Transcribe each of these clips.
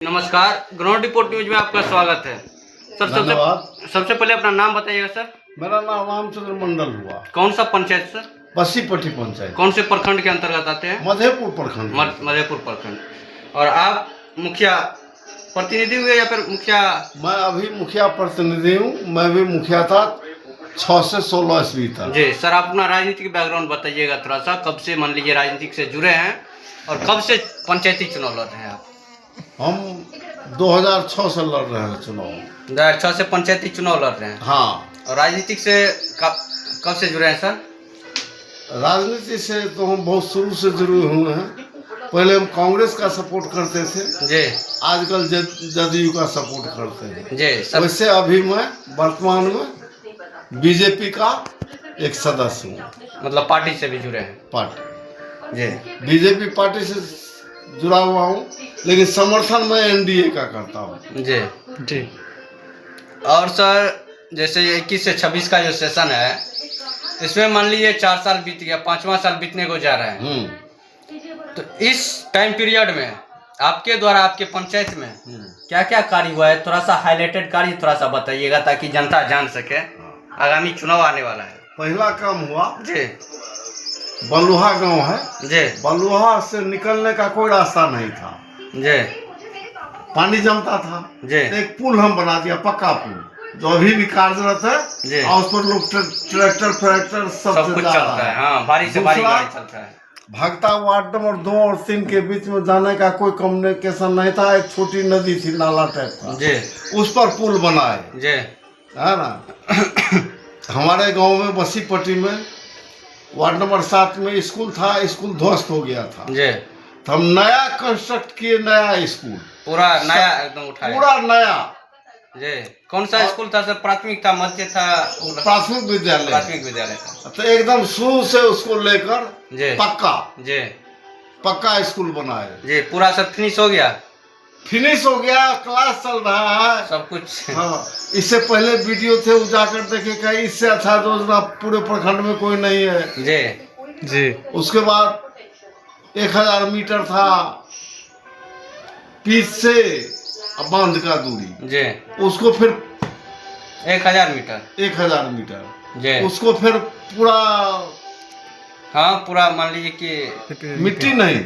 नमस्कार, ground report news में आपका स्वागत है। सर सबसे पहले अपना नाम बताइएगा सर। मेरा नाम रामचंद्र मंडल हुआ। कौन सा पंचायत सर? बसीपट्टी पंचायत। कौन से प्रखंड के अंतर्गत आते हैं? मधेपुर प्रखंड। मधेपुर प्रखंड। और आप मुखिया प्रतिनिधि हुए या फिर मुखिया? मैं अभी मुखिया प्रतिनिधि हूँ। मैं भी मुखिया था 6 से 16 ईस्वी तक। जी सर, आप अपना राजनीतिक बैकग्राउंड बताइएगा थोड़ा सा। कब से मान लीजिए राजनीतिक से जुड़े हैं और कब से पंचायती चुनाव लड़ रहे हैं आप? हम 2006 से लड़ रहे हैं चुनाव। 2006 से पंचायती चुनाव लड़ रहे हैं। हाँ। और राजनीतिक से कब से जुड़े हैं सर? राजनीति से तो हम बहुत शुरू से जुड़े हुए हैं। पहले हम कांग्रेस का सपोर्ट करते थे जी, आजकल जदयू का सपोर्ट करते हैं जी सर। वैसे अभी मैं वर्तमान में बीजेपी का एक सदस्य हूँ। मतलब पार्टी से भी जुड़े हैं? पार्टी जी, बीजेपी पार्टी से जुड़ा हुआ हूँ, लेकिन समर्थन मैं एनडीए का करता हूँ। जी जी। और सर जैसे 21 से 26 का जो सेशन है, इसमें मान लीजिए 4 साल बीत गया, 5वां साल बीतने को जा रहा है। तो इस टाइम पीरियड में आपके द्वारा आपके पंचायत में क्या क्या कार्य हुआ है, थोड़ा सा हाईलाइटेड कार्य थोड़ा सा बताइएगा ताकि जनता जान सके। आगामी चुनाव आने वाला है। पहला काम हुआ जी, बलुहा गांव है जी, बलुहा से निकलने का कोई रास्ता नहीं था। जी, पानी जमता था जी। एक पुल हम बना दिया, पक्का पुल, जो अभी भी कार्यरत है और उस पर लोग ट्रैक्टर सब कुछ चलता है। हाँ, भारी से भारी गाड़ी चलता है। भगता वार्ड नंबर 2 और 3 के बीच में जाने का कोई कम्युनिकेशन नहीं था। एक छोटी नदी थी, नाला टाइप का जी, उस पर पुल बनाए, जी, है ना। हमारे गांव में बसीपट्टी में वार्ड नंबर 7 में स्कूल था, स्कूल ध्वस्त हो गया था जी। तो हम नया कंस्ट्रक्ट किए, नया स्कूल पूरा नया एकदम उठाया, पूरा नया। जी। कौन सा स्कूल था सर? प्राथमिक था, मध्य था? प्राथमिक विद्यालय। प्राथमिक विद्यालय था। तो एकदम शुरू से उसको लेकर जी, पक्का पक्का स्कूल बनाए। जी। पूरा सब फिनिश हो गया? फिनिश हो गया, क्लास चल रहा है, सब कुछ। हाँ। इससे पहले वीडियो थे, वो जाकर देखे कहीं इससे अच्छा योजना पूरे प्रखंड में कोई नहीं है। जी, जी। उसके बाद 1000 मीटर था पिच से बांध का दूरी, जी। उसको फिर 1000 मीटर 1000 मीटर, जी। उसको फिर पूरा, हाँ, पूरा मान लीजिए कि मिट्टी नहीं,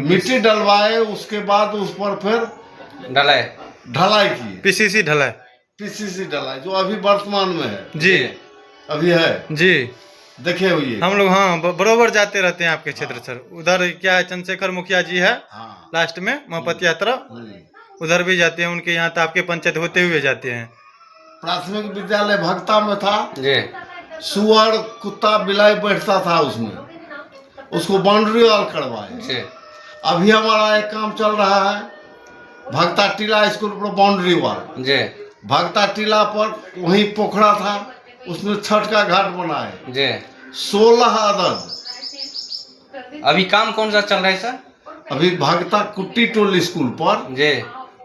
मिट्टी डलवाए, उसके बाद उस पर फिर ढलाई की, पीसीसी ढलाई जो अभी वर्तमान में है। जी, अभी है जी। देखे हुए हम लोग हाँ बरोबर जाते रहते हैं आपके क्षेत्र सर। उधर क्या है, चंद्रशेखर मुखिया जी है, हाँ। लास्ट में महापत यात्रा, उधर भी जाते हैं उनके यहाँ। तो आपके पंचायत होते हुए जाते हैं। प्राथमिक विद्यालय भगता में था जी। सुअर कुत्ता बिलाई बैठता था उसमें, उसको बाउंड्री वॉल करवाए। अभी हमारा एक काम चल रहा है भगता टीला स्कूल पर बाउंड्री वॉल। जी। भगता टीला पर वहीं पोखरा था, उसमें छठ का घाट बनाए। जी। 16 अदद। अभी काम कौन सा चल रहा है सर? अभी भगता कुट्टी टोल स्कूल पर जी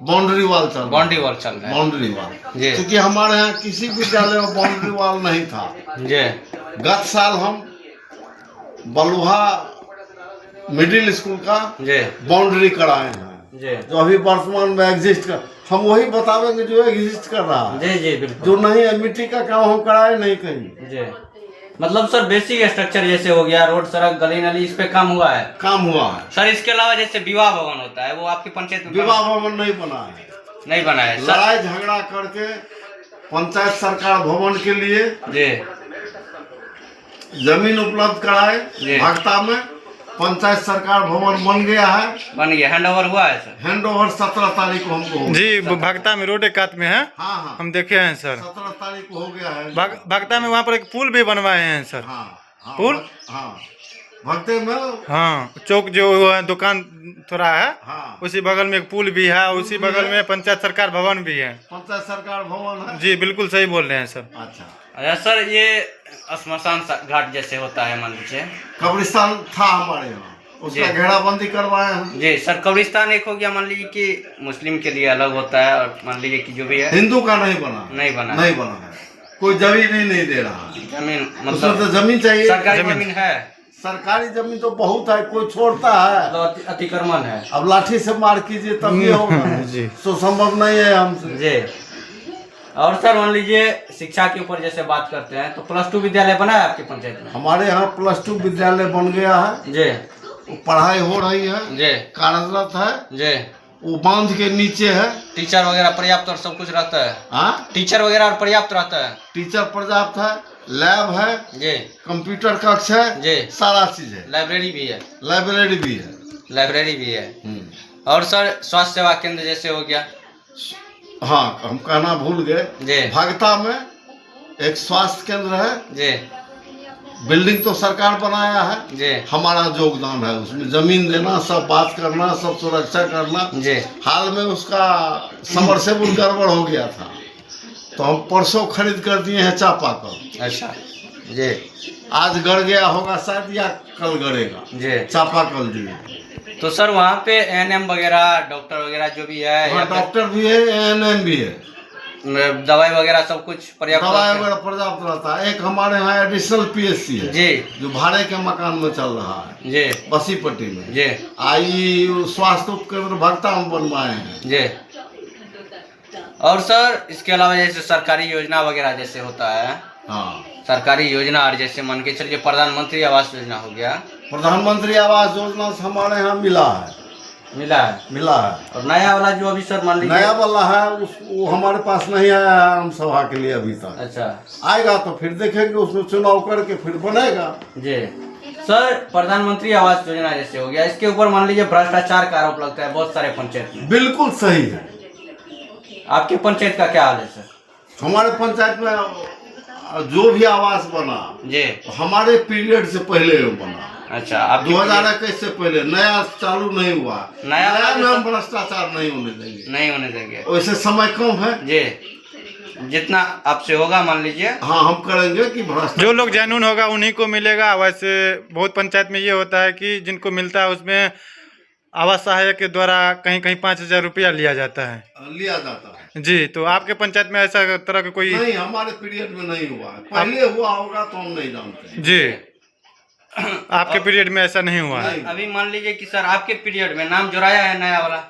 बाउंड्री वॉल चल रहा है। बाउंड्री वॉल चल रहा है। बाउंड्री वॉल, जी। क्योंकि हमारे यहाँ किसी विद्यालय में बाउंड्री वॉल नहीं था। जी। गत साल हम बलुहा मिडिल स्कूल का बाउंड्री कराए हैं, जो अभी वर्तमान में एग्जिस्ट कर, हम वही बतावेंगे जो एग्जिस्ट कर रहा है। जी, जी, बिल्कुल। जो नहीं है मिट्टी का काम हम कराए नहीं कहीं। जी। मतलब सर बेसिक स्ट्रक्चर जैसे हो गया, रोड सड़क गली नाली, इस पे काम हुआ है? काम हुआ है सर। इसके अलावा जैसे विवाह भवन होता है, वो आपकी पंचायत में विवाह भवन नहीं बना है, नहीं बना है? लड़ाई झगड़ा करके पंचायत सरकार भवन के लिए जी जमीन उपलब्ध कराए। भगता में पंचायत सरकार भवन बन गया है, बन गया, हैंड ओवर हुआ है सर? हैंड ओवर 17 तारीख को हमको हो जी। भगता में रोड एकात में है। हाँ हाँ, हम देखे हैं सर। 17 तारीख को हो गया है। भगता में वहाँ पर एक पुल भी बनवाए हैं सर। हाँ, पुल, हाँ भगते में, हाँ। चौक जो दुकान थोड़ा है, हाँ, उसी बगल में एक पुल भी है, उसी बगल में पंचायत सरकार भवन भी है। पंचायत सरकार भवन है। जी बिल्कुल सही बोल रहे हैं सर। अच्छा सर, ये श्मशान घाट जैसे होता है, मान लीजिए कब्रिस्तान था हमारे यहाँ, उसका घेराबंदी करवाए हैं। जी सर। कब्रिस्तान एक हो गया, मान लीजिए कि मुस्लिम के लिए अलग होता है, और मान लीजिए कि जो भी है हिंदू का नहीं बना नहीं बना है, कोई जमीन नहीं दे रहा है। जमीन उसमें मतलब तो जमीन चाहिए, सरकारी जमीन है। सरकारी जमीन तो बहुत है, कोई छोड़ता है? तो अतिक्रमण है। अब लाठी से मार कीजिए तब ये होगा जी। तो संभव नहीं है हमसे जी। और सर मान लीजिए शिक्षा के ऊपर जैसे बात करते हैं तो +2 विद्यालय बना है आपकी पंचायत में? हमारे यहाँ +2 विद्यालय बन गया है जी। पढ़ाई हो रही है जी। कार्यरत है जी। वो बांध के नीचे है। टीचर वगैरह पर्याप्त और सब कुछ रहता है? हाँ, टीचर वगैरह और पर्याप्त रहता है? टीचर पर्याप्त है, लैब है जी। कंप्यूटर कक्ष है जी। सारा चीज है, लाइब्रेरी भी है? लाइब्रेरी भी है। लाइब्रेरी भी है। और सर स्वास्थ्य सेवा केंद्र जैसे हो गया? हाँ, हम कहना भूल गए, जी। भगता में एक स्वास्थ्य केंद्र है जी। बिल्डिंग तो सरकार बनाया है जी। हमारा योगदान है उसमें, जमीन देना, सब बात करना, सब सुरक्षा करना। जी। हाल में उसका समरसेबुल गड़बड़ हो गया था तो हम परसों खरीद कर दिए हैं चापाकल। अच्छा। जी। आज गड़ गया होगा शायद या कल गड़ेगा। जी। चापाकल जी। तो सर वहाँ पे ANM वगैरह डॉक्टर वगैरह जो भी है, हाँ, डॉक्टर भी है, ANM भी है, दवाई वगैरह सब कुछ पर्याप्त? दवाई वगैरह पर्याप्त रहता है। एक हमारे यहाँ एडिशनल PSC है जी। जो भाड़े के मकान में चल रहा है जी। बसीपट्टी में। जी। आई स्वास्थ्य उपकेंद्र भगता में बनवाए हैं। जी। और सर इसके अलावा जैसे सरकारी योजना वगैरह जैसे होता है, हाँ, सरकारी योजना और जैसे मान के चलिए प्रधानमंत्री आवास योजना हो गया। प्रधानमंत्री आवास योजना से हमारे यहाँ मिला है। मिला है? मिला है। और नया वाला जो अभी सर मान लीजिए नया वाला है वो हमारे पास नहीं आया है आम सभा के लिए अभी तक। अच्छा। आएगा तो फिर देखेंगे, उसमें चुनाव करके फिर बनेगा। जी। सर प्रधानमंत्री आवास योजना जैसे हो गया, इसके ऊपर मान लीजिए भ्रष्टाचार का आरोप लगता है बहुत सारे पंचायत में। बिल्कुल सही है। आपकी पंचायत का क्या हाल है सर? हमारे पंचायत में जो भी आवास बना जी हमारे पीरियड से पहले बना। अच्छा। आप 2021 से पहले, नया चालू नहीं हुआ। नया में हम भ्रष्टाचार नहीं होने देंगे, नहीं होने देंगे। वैसे समय कम है जी, जितना आपसे होगा मान लीजिए। हाँ, हम करेंगे कि भ्रष्टाचार जो लोग जेन्युइन होगा उन्हीं को मिलेगा। वैसे बहुत पंचायत में ये होता है कि जिनको मिलता है उसमें आवास सहायक के द्वारा कहीं कहीं 5,000 रुपया लिया जाता है। लिया जाता है। जी, तो आपके पंचायत में ऐसा तरह का कोई? नहीं, हमारे पीरियड में नहीं हुआ है। पहले हुआ होगा तो हम नहीं जानते। जी, आपके पीरियड में ऐसा नहीं हुआ है। अभी मान लीजिए कि सर आपके पीरियड में नाम जुड़ाया है नया वाला?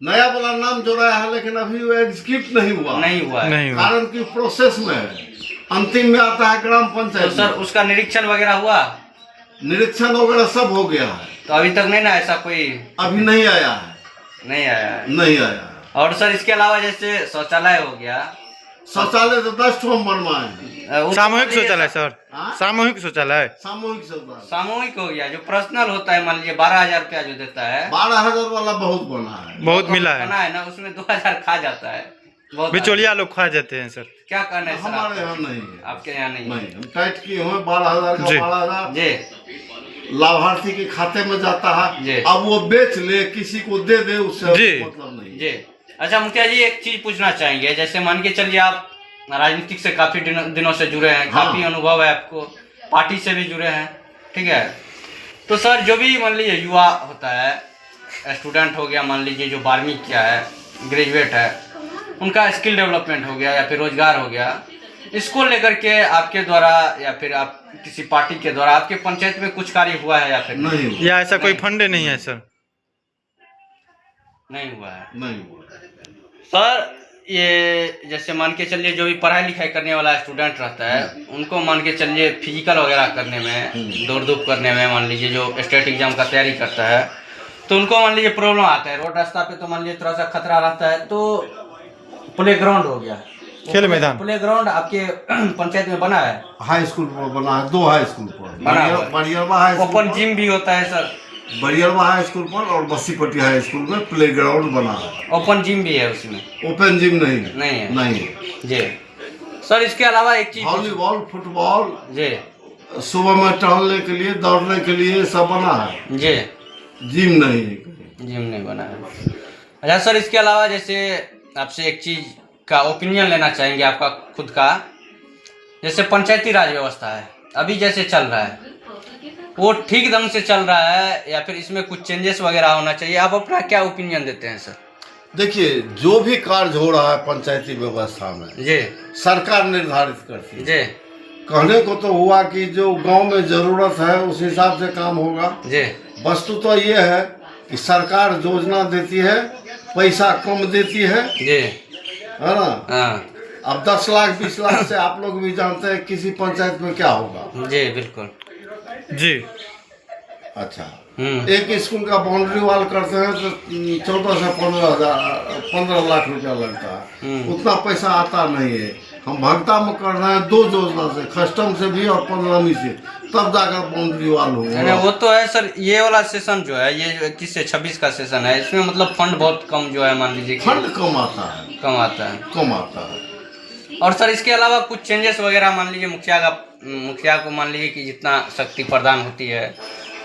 नया वाला नाम जोड़ाया है लेकिन अभी वो एग्जीक्यूट नहीं हुआ। नहीं हुआ है। नहीं हुआ। कारण की प्रोसेस में है, अंतिम में आता है ग्राम तो पंचायत। सर उसका निरीक्षण वगैरह हुआ? निरीक्षण वगैरह सब हो गया है। तो अभी तक नहीं ना ऐसा कोई? अभी नहीं आया है। नहीं आया है। नहीं आया है। और सर इसके अलावा जैसे शौचालय हो गया? शौचालय तो 10 ठो हम बनवाए हैं। सामूहिक शौचालय सर? हाँ? सामूहिक शौचालय? सामूहिक शौचालय सामूहिक हो गया। जो पर्सनल होता है मान लीजिए 12,000 रुपया जो देता है, 12,000 वाला बहुत बना है। बहुत मिला है। बना है ना, उसमें 2,000 खा जाता है। बहुत बिचौलिया लोग खा जाते हैं सर। क्या कहना है सर? हमारे आपका? यहाँ नहीं है। आपके यहाँ नहीं है? नहीं, हम टाइट किए हुए 12,000 का जी। 12,000 जी लाभार्थी के खाते में जाता जी। है। अब वो बेच ले किसी को दे दे, उससे जी। मतलब नहीं। जी। अच्छा मुखिया जी, एक चीज पूछना चाहेंगे। जैसे मान के चलिए आप राजनीतिक से काफी दिनों से जुड़े हैं, हाँ। काफी अनुभव है आपको, पार्टी से भी जुड़े हैं, ठीक है? तो सर जो भी मान लीजिए युवा होता है, स्टूडेंट हो गया, मान लीजिए जो 12वीं किया है, ग्रेजुएट है, उनका स्किल डेवलपमेंट हो गया या फिर रोजगार हो गया, इसको लेकर के आपके द्वारा या फिर आप किसी पार्टी के द्वारा आपके पंचायत में कुछ कार्य हुआ है या फिर नहीं हुआ। या ऐसा कोई फंड नहीं है सर? नहीं हुआ है? नहीं हुआ। सर ये जैसे मान के चलिए जो भी पढ़ाई लिखाई करने वाला स्टूडेंट रहता है, उनको मान के चलिए फिजिकल वगैरह करने में, दौड़ धूप करने में, मान लीजिए जो स्टेट एग्जाम का तैयारी करता है तो उनको मान लीजिए प्रॉब्लम आता है। रोड रास्ता पे तो मान लीजिए थोड़ा सा खतरा रहता है, तो प्ले ग्राउंड हो गया, खेल मैदान। प्ले ग्राउंड आपके पंचायत में बना है? हाई स्कूल पर बना है, 2 हाई स्कूल पर बना हुआ है। बड़ियरवा हाई स्कूल ओपन पर, जिम भी होता है सर? बड़ियरवा हाई स्कूल पर और बसीपट्टी हाई स्कूल में प्ले ग्राउंड बना है। ओपन जिम भी है उसमें? ओपन जिम नहीं है। नहीं है? नहीं है। जी सर इसके अलावा एक चीज वॉलीबॉल, फुटबॉल, जी सुबह में टहलने के लिए, दौड़ने के लिए सब बना है। जी। जिम नहीं है। जिम नहीं बना है। अच्छा सर इसके अलावा जैसे आपसे एक चीज का ओपिनियन लेना चाहेंगे आपका खुद का। जैसे पंचायती राज व्यवस्था है अभी जैसे चल रहा है, वो ठीक ढंग से चल रहा है या फिर इसमें कुछ चेंजेस वगैरह होना चाहिए? आप अपना क्या ओपिनियन देते हैं सर? देखिए, जो भी कार्य हो रहा है पंचायती व्यवस्था में जी सरकार निर्धारित करती है। जी कहने को तो हुआ कि जो गांव में जरूरत है उस हिसाब से काम होगा जी। वस्तु तो ये है कि सरकार योजना देती है, पैसा कम देती है जी। है ना। हाँ अब 10 लाख 20 लाख से आप लोग भी जानते हैं किसी पंचायत में क्या होगा। जी बिल्कुल जी। अच्छा, एक स्कूल का बाउंड्री वॉल करते हैं तो 14 से 15 लाख रुपया लगता है। उतना पैसा आता नहीं है। हम भगता में कर रहे हैं 2 योजना से, कस्टम से भी और 15वीं से, तब जाकर बाउंड्री वॉल होगा। वो तो है सर। ये वाला सेशन जो है, ये 21 से 26 का सेशन है, इसमें मतलब फंड बहुत कम जो है, मान लीजिए फंड कम आता है, कम आता है। और सर इसके अलावा कुछ चेंजेस वगैरह, मान लीजिए मुखिया को मान लीजिए कि जितना शक्ति प्रदान होती है,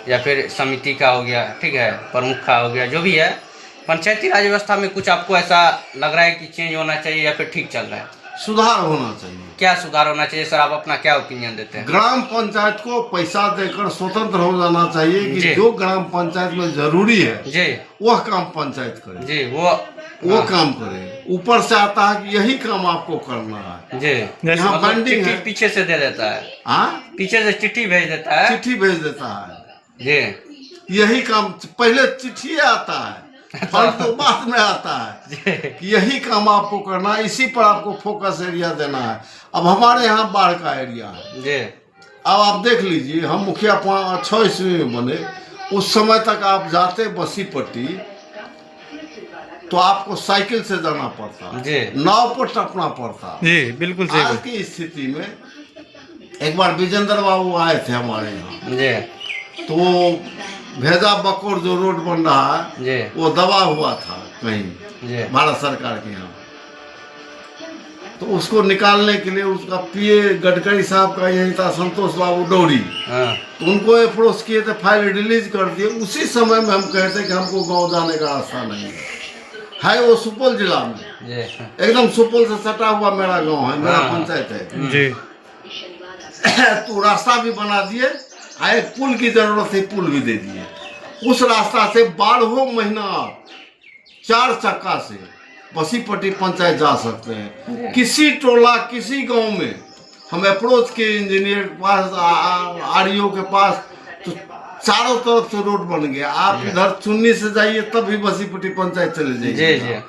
या फिर समिति का हो गया, ठीक है, प्रमुख का हो गया, जो भी है, पंचायती राज व्यवस्था में कुछ आपको ऐसा लग रहा है कि चेंज होना चाहिए या फिर ठीक चल रहा है? सुधार होना चाहिए। क्या सुधार होना चाहिए सर? आप अपना क्या ओपिनियन देते हैं? ग्राम पंचायत को पैसा देकर स्वतंत्र हो जाना चाहिए कि जो ग्राम पंचायत में जरूरी है जी वह काम पंचायत करे जी, वो काम करे। ऊपर से आता है कि यही काम आपको करना है जी। यहाँ मतलब फंडिंग चिट्ठी है, पीछे से दे देता है। हाँ, पीछे से चिट्ठी भेज देता है। चिट्ठी भेज देता है जी। यही काम, पहले चिट्ठी आता है, फंड तो बाद में आता है कि यही काम आपको करना है, इसी पर आपको फोकस एरिया देना है। अब हमारे यहाँ बाढ़ का एरिया है जी। अब आप देख लीजिए, हम मुखिया 6 ईस्वी में बने, उस समय तक आप जाते बसी पट्टी तो आपको साइकिल से जाना पड़ता जी, नाव पर टपना पड़ता जी बिल्कुल सही। आज की स्थिति में एक बार विजेंद्र बाबू आए थे हमारे यहाँ जी, तो भेजा बकोर जो रोड बन रहा है जी, वो दबा हुआ था कहीं जी, भारत सरकार के यहाँ, तो उसको निकालने के लिए उसका पीए गडकरी साहब का यही था, संतोष बाबू डोरी, हाँ, तो उनको अप्रोच किए थे, फाइल रिलीज कर दिए। उसी समय में हम कहते कि हमको गांव जाने का रास्ता नहीं है वो सुपौल जिला में, जी, एकदम सुपौल से सटा हुआ मेरा गांव है, मेरा पंचायत है जी। तो रास्ता भी बना दिए, एक पुल की जरूरत थी, पुल भी दे दिए। उस रास्ता से 12 महीना 4 चक्का से बसीपट्टी पंचायत जा सकते हैं। किसी टोला किसी गांव में हम अप्रोच के इंजीनियर के पास, आरईओ के पास, तो चारों तरफ से रोड बन गया। आप इधर चुन्नी से जाइए तब भी बसीपट्टी पंचायत चले जाइए,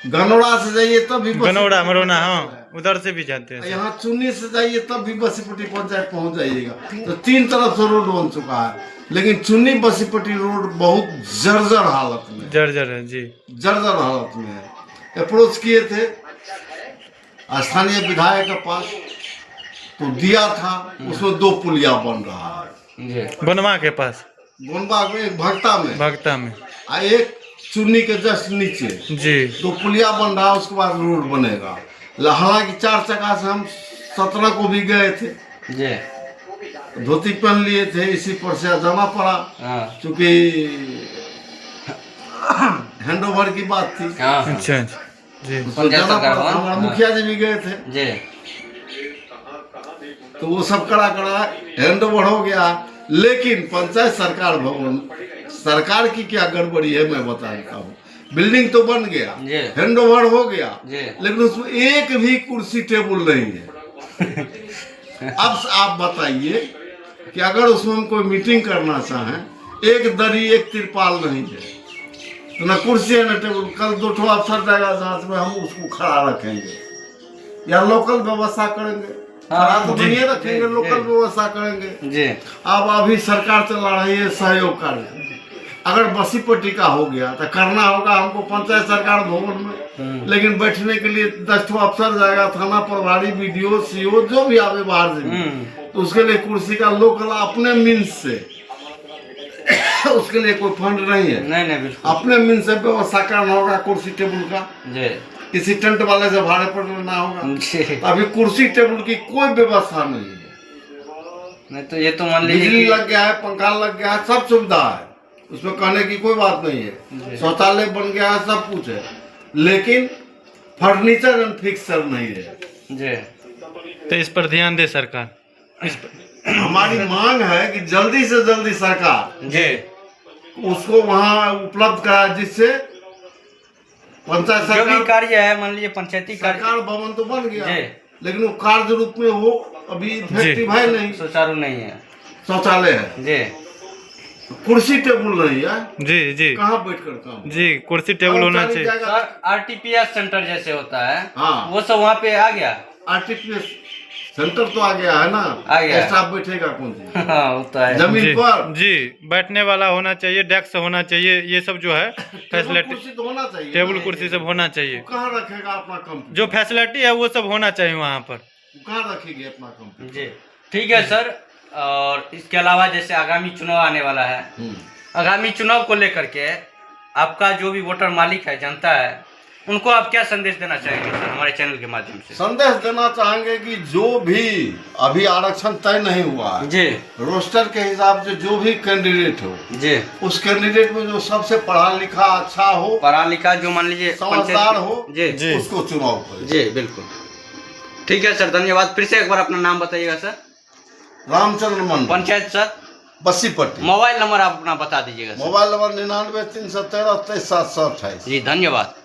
गनौड़ा से जाइए तब भी, गनौड़ा मरोना, हाँ उधर से भी जाते हैं। यहाँ चुन्नी से जाइए तब भी बसीपट्टी पंचायत पहुंच जाइएगा। तो 3 तरफ से रोड बन चुका है, लेकिन चुन्नी बसीपट्टी रोड बहुत जर्जर हालत में, जर्जर है जी, जर्जर हालत में है। अप्रोच किए थे स्थानीय विधायक के पास, तो दिया था, उसमें 2 पुलिया बन रहा है, बनवा के पास, गोनबा में, एक भगता में, एक चुन्नी के जस्ट नीचे जी 2 पुलिया बन रहा है। उसके बाद रोड बनेगा। हालांकि 4 चक्का से हम 17 को भी गए थे, धोती पहन लिए थे, इसी पर से जाना पड़ा क्योंकि हैंडओवर की बात थी। अच्छा जी, तो जाना पड़ा। हमारे मुखिया जी भी गए थे, तो वो सब कड़ा हैंडओवर हो गया। लेकिन पंचायत सरकार भवन, सरकार की क्या गड़बड़ी है मैं बता देता हूँ। बिल्डिंग तो बन गया, हैंडओवर हो गया, लेकिन उसमें एक भी कुर्सी टेबल नहीं है। अब आप बताइए कि अगर उसमें हम कोई मीटिंग करना चाहें, एक दरी एक तिरपाल नहीं है, तो ना कुर्सी है ना टेबल। कल 2 अफसर जाएगा जांच में, हम उसको खड़ा रखेंगे या लोकल व्यवस्था करेंगे, खड़ा तो नहीं रखेंगे, लोकल व्यवस्था करेंगे। अब अभी सरकार चला रही है सहयोग कार्य, अगर बसीपट्टी का हो गया तो करना होगा हमको पंचायत सरकार भवन में, लेकिन बैठने के लिए 10 अफसर जाएगा, थाना प्रभारी, बीडीओ, सीओ जो भी आवे बाहर से, तो उसके लिए कुर्सी का लोकल अपने मीन्स से उसके लिए कोई फंड नहीं है, नहीं अपने मीन्स से व्यवस्था करना होगा कुर्सी टेबल का, किसी टेंट वाले से भाड़े पर लेना होगा। अभी कुर्सी टेबल की कोई व्यवस्था नहीं है। नहीं तो ये तो मान लीजिए बिजली लग गया है, पंखा लग गया है, सब सुविधा है, उसमें कहने की कोई बात नहीं है, शौचालय बन गया है, सब कुछ है, लेकिन फर्नीचर एंड फिक्सर नहीं है। तो इस पर ध्यान दे सरकार। हमारी मांग है कि जल्दी से जल्दी सरकार उसको वहाँ उपलब्ध कराए, जिससे पंचायत जो सरकार भी कार्य है, मान लीजिए पंचायती कार्य, सरकार भवन तो बन गया, लेकिन वो कार्य रूप में वो अभी इफेक्टिव है नहीं, सुचारू नहीं है। शौचालय है जी, कुर्सी टेबल नहीं है, जी जी कहाँ बैठ कर काम जी, कुर्सी टेबल होना चाहिए। सर आरटीपीएस सेंटर जैसे होता है, हाँ। वो सब वहाँ पे आ गया। आरटीपीएस सेंटर तो आ गया है ना, आ गया। स्टाफ बैठेगा कौन सी हाँ होता है। जमीन जी, पर? जी, बैठने वाला होना चाहिए, डेस्क होना चाहिए, ये सब जो है टेबल फैसिलिटी, कुर्सी तो होना चाहिए, टेबल कुर्सी सब होना चाहिए। कहाँ रखेगा अपना कंपनी? जो फैसिलिटी है वो सब होना चाहिए वहाँ पर। कहाँ रखेगी अपना कंपनी? जी ठीक है सर। और इसके अलावा जैसे आगामी चुनाव आने वाला है, आगामी चुनाव को लेकर के आपका जो भी वोटर मालिक है, जनता है, उनको आप क्या संदेश देना चाहेंगे सर हमारे चैनल के माध्यम से? संदेश देना चाहेंगे कि जो भी अभी आरक्षण तय नहीं हुआ है, जी, रोस्टर के हिसाब से जो भी कैंडिडेट हो, जी, उस कैंडिडेट में जो सबसे पढ़ा लिखा अच्छा हो, पढ़ा लिखा जो मान लीजिए समझदार हो, जी जी, उसको चुनाव करें। जी बिल्कुल। ठीक है सर, धन्यवाद। फिर से एक बार अपना नाम बताइएगा सर। रामचंद्र मंडल, पंचायत सर, बस्सीपट्टी। मोबाइल नंबर आप अपना बता दीजिएगा सर। Mobile number 99 313 23 728। जी धन्यवाद।